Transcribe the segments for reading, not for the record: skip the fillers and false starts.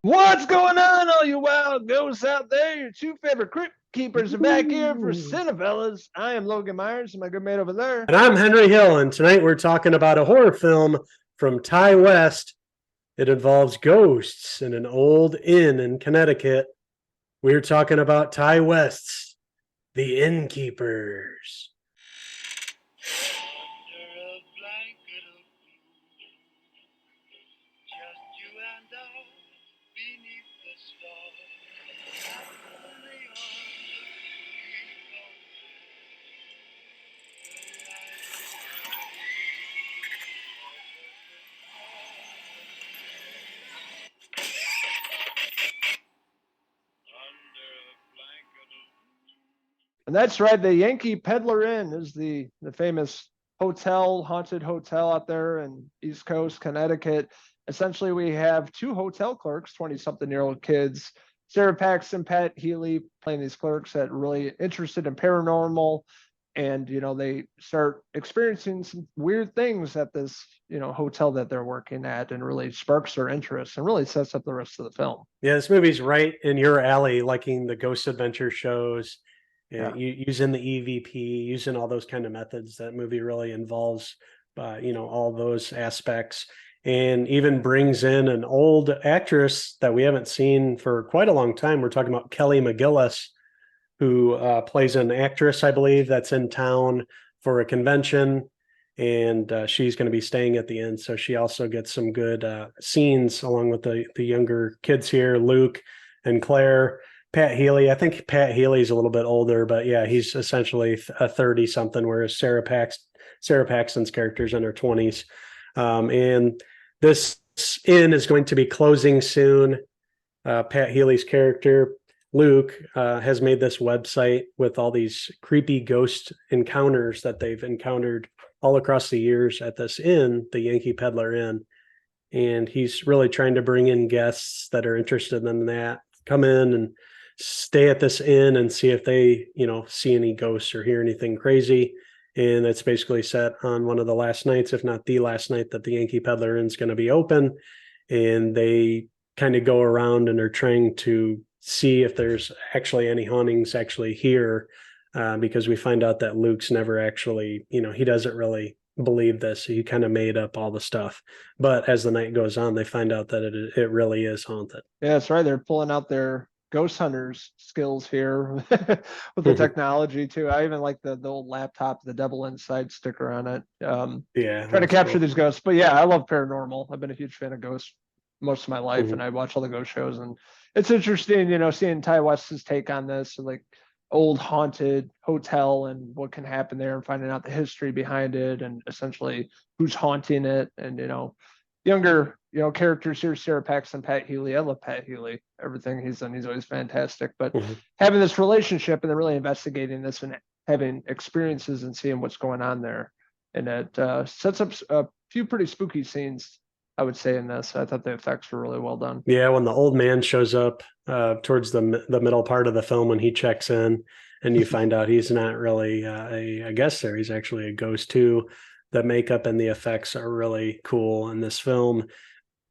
What's going on, all you wild ghosts out there? Your two favorite crypt keepers are back here for Ooh. Cinephellas. I am Logan Myers, and my good mate over there. And I'm Henry Hill, and tonight we're talking about a horror film from Ty West. It involves ghosts in an old inn in Connecticut. We're talking about Ty West's The Innkeepers. Under a blanket of blue, just you and I beneath the stars. Only on under a blanket of And that's right, the Yankee Pedlar Inn is the famous haunted hotel out there in East Coast, Connecticut. Essentially, we have two hotel clerks, 20-something-year-old kids, Sarah Paxton, Pat Healy, playing these clerks that are really interested in paranormal. And, they start experiencing some weird things at this, hotel that they're working at, and really sparks their interest and really sets up the rest of the film. Yeah, this movie's right in your alley, liking the ghost adventure shows, Yeah. using the EVP, using all those kind of methods. That movie really involves, all those aspects, and even brings in an old actress that we haven't seen for quite a long time. We're talking about Kelly McGillis, who plays an actress, I believe, that's in town for a convention, and she's going to be staying at the inn. So she also gets some good scenes along with the younger kids here, Luke and Claire. Pat Healy, I think Pat Healy's a little bit older, but yeah, he's essentially a 30-something, whereas Sarah Paxton's character's in her 20s. And this inn is going to be closing soon. Pat Healy's character, Luke, has made this website with all these creepy ghost encounters that they've encountered all across the years at this inn, the Yankee Pedlar Inn. And he's really trying to bring in guests that are interested in that, come in and stay at this inn and see if they, see any ghosts or hear anything crazy. And it's basically set on one of the last nights, if not the last night, that the Yankee Pedlar Inn is going to be open. And they kind of go around and are trying to see if there's actually any hauntings actually here, because we find out that Luke's never actually, he doesn't really believe this. He kind of made up all the stuff. But as the night goes on, they find out that it really is haunted. Yeah, that's right. They're pulling out their ghost hunters skills here with the technology too. I even like the old laptop, the Devil Inside sticker on it. Yeah, Trying to capture cool. these ghosts. But yeah, I love paranormal. I've been a huge fan of ghosts most of my life, and I watch all the ghost shows, and it's interesting, seeing Ty West's take on this, like old haunted hotel and what can happen there, and finding out the history behind it, and essentially who's haunting it, and younger characters here, Sarah Paxton, Pat Healy. I love Pat Healy. Everything he's done, he's always fantastic. But having this relationship and then really investigating this and having experiences and seeing what's going on there, and it sets up a few pretty spooky scenes, I would say, in this. I thought the effects were really well done. Yeah, when the old man shows up towards the middle part of the film, when he checks in, and you find out he's not really a guest there, he's actually a ghost too. The makeup and the effects are really cool in this film.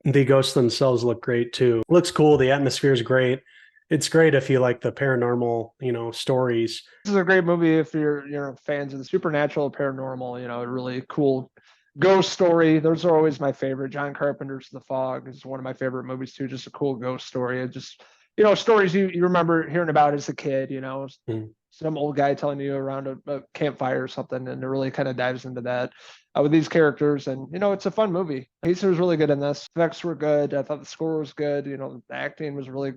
The ghosts themselves look great too. Looks cool. The atmosphere is great. It's great if you like the paranormal, stories. This is a great movie if you're fans of the supernatural, paranormal. A really cool ghost story. Those are always my favorite. John Carpenter's The Fog is one of my favorite movies too. Just a cool ghost story. It just stories you remember hearing about as a kid. Some old guy telling you around a campfire or something, and it really kind of dives into that with these characters. And it's a fun movie. Heath was really good in this. Effects were good. I thought the score was good. The acting was really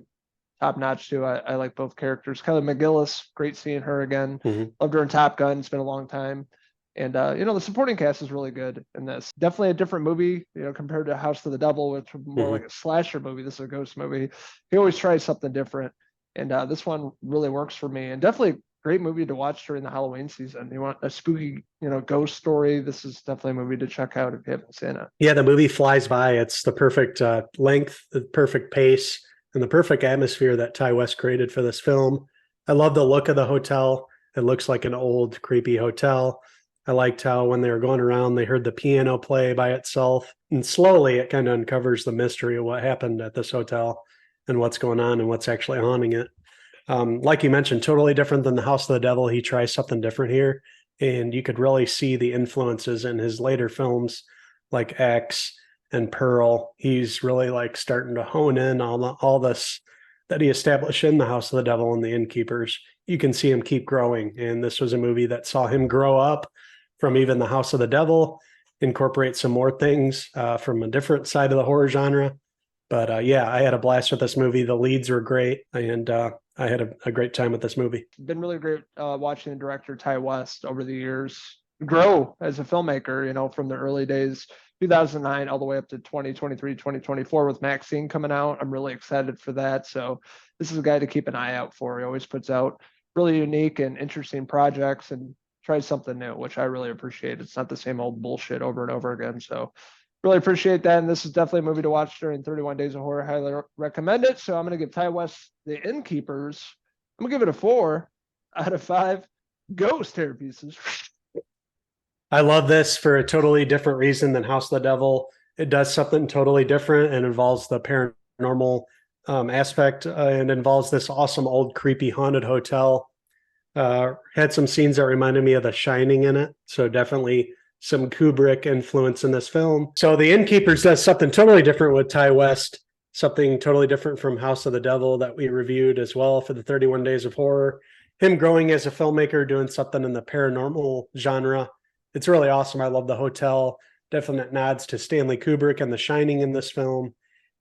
top notch too. I like both characters. Kelly McGillis, great seeing her again. Loved her in Top Gun. It's been a long time. And the supporting cast is really good in this. Definitely a different movie, compared to House of the Devil, which was more like a slasher movie. This is a ghost movie. He always tries something different, and this one really works for me. And definitely great movie to watch during the Halloween season. You want a spooky, ghost story, this is definitely a movie to check out if you haven't seen it. Yeah, the movie flies by. It's the perfect length, the perfect pace, and the perfect atmosphere that Ty West created for this film. I love the look of the hotel. It looks like an old, creepy hotel. I liked how when they were going around, they heard the piano play by itself. And slowly it kind of uncovers the mystery of what happened at this hotel. and what's going on and what's actually haunting it. Like you mentioned, totally different than the House of the Devil. He tries something different here, and you could really see the influences in his later films like X and Pearl. He's really like starting to hone in on all this that he established in the House of the Devil and the Innkeepers. You can see him keep growing, and this was a movie that saw him grow up from even the House of the Devil, incorporate some more things from a different side of the horror genre. But yeah, I had a blast with this movie. The leads were great, and I had a great time with this movie. Been really great watching the director Ty West over the years grow as a filmmaker, you know, from the early days, 2009, all the way up to 2023, 2024 with Maxine coming out. I'm really excited for that. So this is a guy to keep an eye out for. He always puts out really unique and interesting projects and tries something new, which I really appreciate. It's not the same old bullshit over and over again. So really appreciate that. And this is definitely a movie to watch during 31 Days of Horror. Highly recommend it. So I'm going to give Ty West The Innkeepers. I'm going to give it a 4 out of 5 ghost hair pieces. I love this for a totally different reason than House of the Devil. It does something totally different and involves the paranormal aspect and involves this awesome old creepy haunted hotel. Had some scenes that reminded me of The Shining in it. So definitely some Kubrick influence in this film. So The Innkeepers does something totally different with Ty West, something totally different from House of the Devil that we reviewed as well for the 31 Days of Horror. Him growing as a filmmaker, doing something in the paranormal genre. It's really awesome. I love the hotel. Definite nods to Stanley Kubrick and The Shining in this film.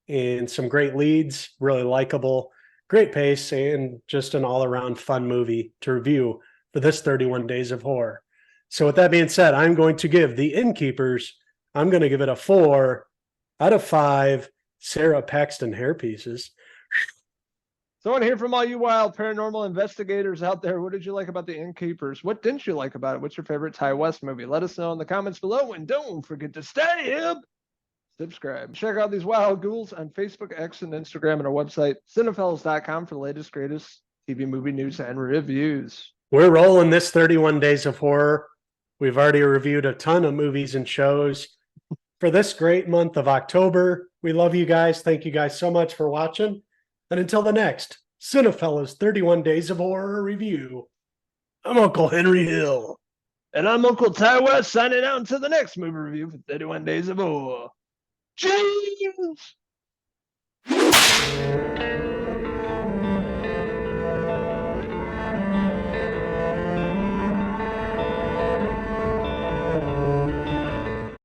And some great leads, really likable, great pace, and just an all-around fun movie to review for this 31 Days of Horror. So with that being said, I'm going to give The Innkeepers, I'm going to give it a 4 out of 5 Sarah Paxton hair pieces. So I want to hear from all you wild paranormal investigators out there. What did you like about The Innkeepers? What didn't you like about it? What's your favorite Ty West movie? Let us know in the comments below, and don't forget to stab, subscribe. Check out these wild ghouls on Facebook, X, and Instagram, and our website, Cinephellas.com, for the latest, greatest TV movie news and reviews. We're rolling this 31 Days of Horror. We've already reviewed a ton of movies and shows for this great month of October. We love you guys. Thank you guys so much for watching. And until the next Cinephellas 31 Days of Horror review, I'm Uncle Henry Hill. And I'm Uncle Ty West signing out until the next movie review for 31 Days of Horror. Cheers!